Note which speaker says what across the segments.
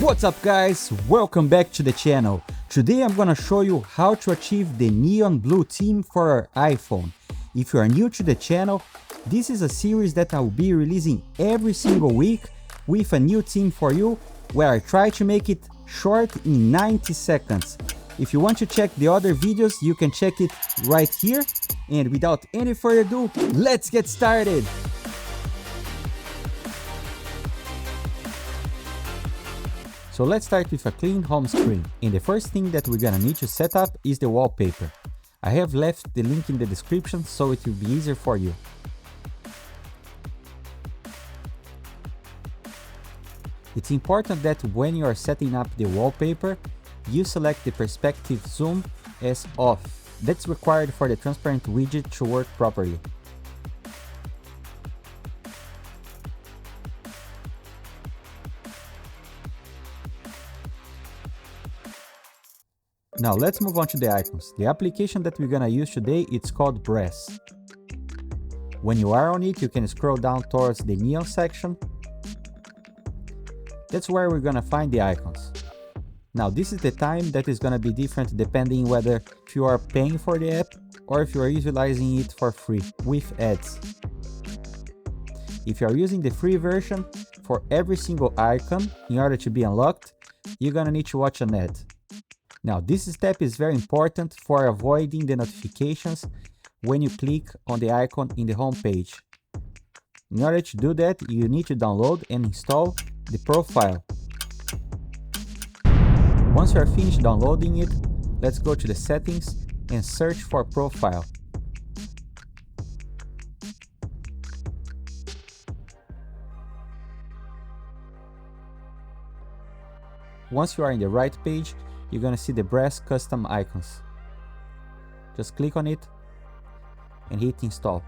Speaker 1: What's up guys, welcome back to the channel. Today I'm gonna show you how to achieve the neon blue theme for our iPhone. If you are new to the channel, this is a series that I will be releasing every single week with a new theme for you, where I try to make it short in 90 seconds. If you want to check the other videos, you can check it right here. And without any further ado, let's get started! So let's start with a clean home screen, and the first thing that we're gonna need to set up is the wallpaper. I have left the link in the description so it will be easier for you. It's important that when you are setting up the wallpaper, you select the perspective zoom as off. That's required for the transparent widget to work properly. Now let's move on to the icons. The application that we're gonna use today, it's called Brass. When you are on it, you can scroll down towards the neon section. That's where we're gonna find the icons. Now this is the time that is gonna be different depending whether if you are paying for the app or if you are utilizing it for free with ads. If you are using the free version, for every single icon, in order to be unlocked, you're gonna need to watch an ad. Now this step is very important for avoiding the notifications when you click on the icon in the home page. In order to do that, you need to download and install the profile. Once you are finished downloading it, let's go to the settings and search for profile. Once you are in the right page, you're gonna see the Brass custom icons. Just click on it and hit install.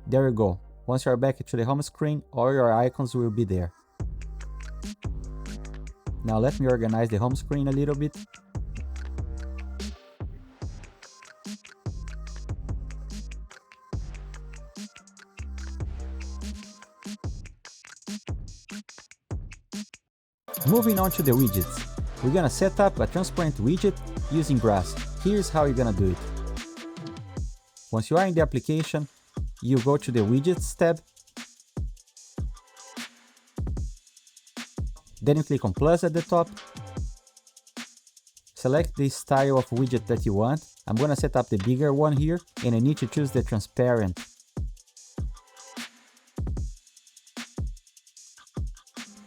Speaker 1: There you go. Once you are back to the home screen, all your icons will be there. Now let me organize the home screen a little bit. Moving on to the widgets. We're gonna set up a transparent widget using Brass. Here's how you're gonna do it. Once you are in the application, you go to the Widgets tab. Then you click on plus at the top. Select the style of widget that you want. I'm gonna set up the bigger one here, and I need to choose the transparent.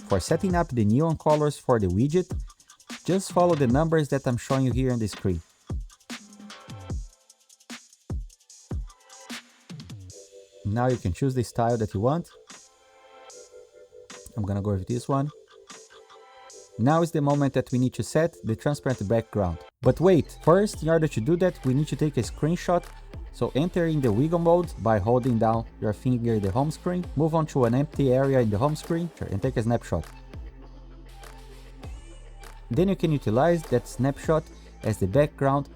Speaker 1: For setting up the neon colors for the widget, just follow the numbers that I'm showing you here on the screen. Now you can choose the style that you want. I'm gonna go with this one. Now is the moment that we need to set the transparent background. But wait, first, in order to do that, we need to take a screenshot. So enter in the wiggle mode by holding down your finger in the home screen, move on to an empty area in the home screen and take a snapshot. Then you can utilize that snapshot as the background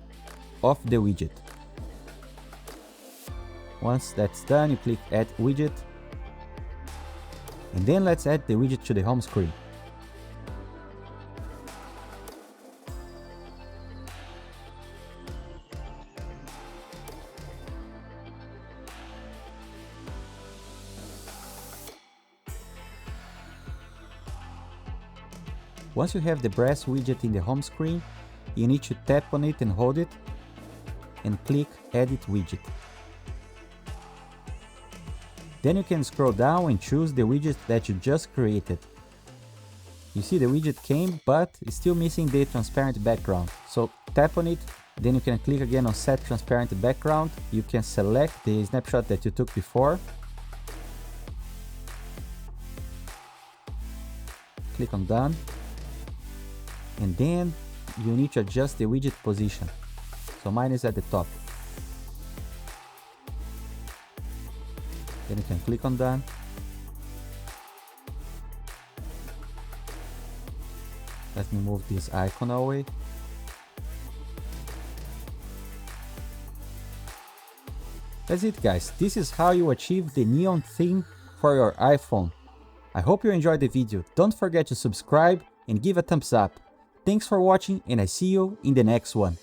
Speaker 1: of the widget. Once that's done, you click add widget. And then let's add the widget to the home screen. Once you have the Brass widget in the home screen, you need to tap on it and hold it, and click Edit Widget. Then you can scroll down and choose the widget that you just created. You see the widget came, but it's still missing the transparent background. So tap on it, then you can click again on Set Transparent Background. You can select the snapshot that you took before. Click on Done. And then you need to adjust the widget position. So mine is at the top. Then you can click on Done. Let me move this icon away. That's it guys, this is how you achieve the neon theme for your iPhone. I hope you enjoyed the video. Don't forget to subscribe and give a thumbs up. Thanks for watching and I see you in the next one.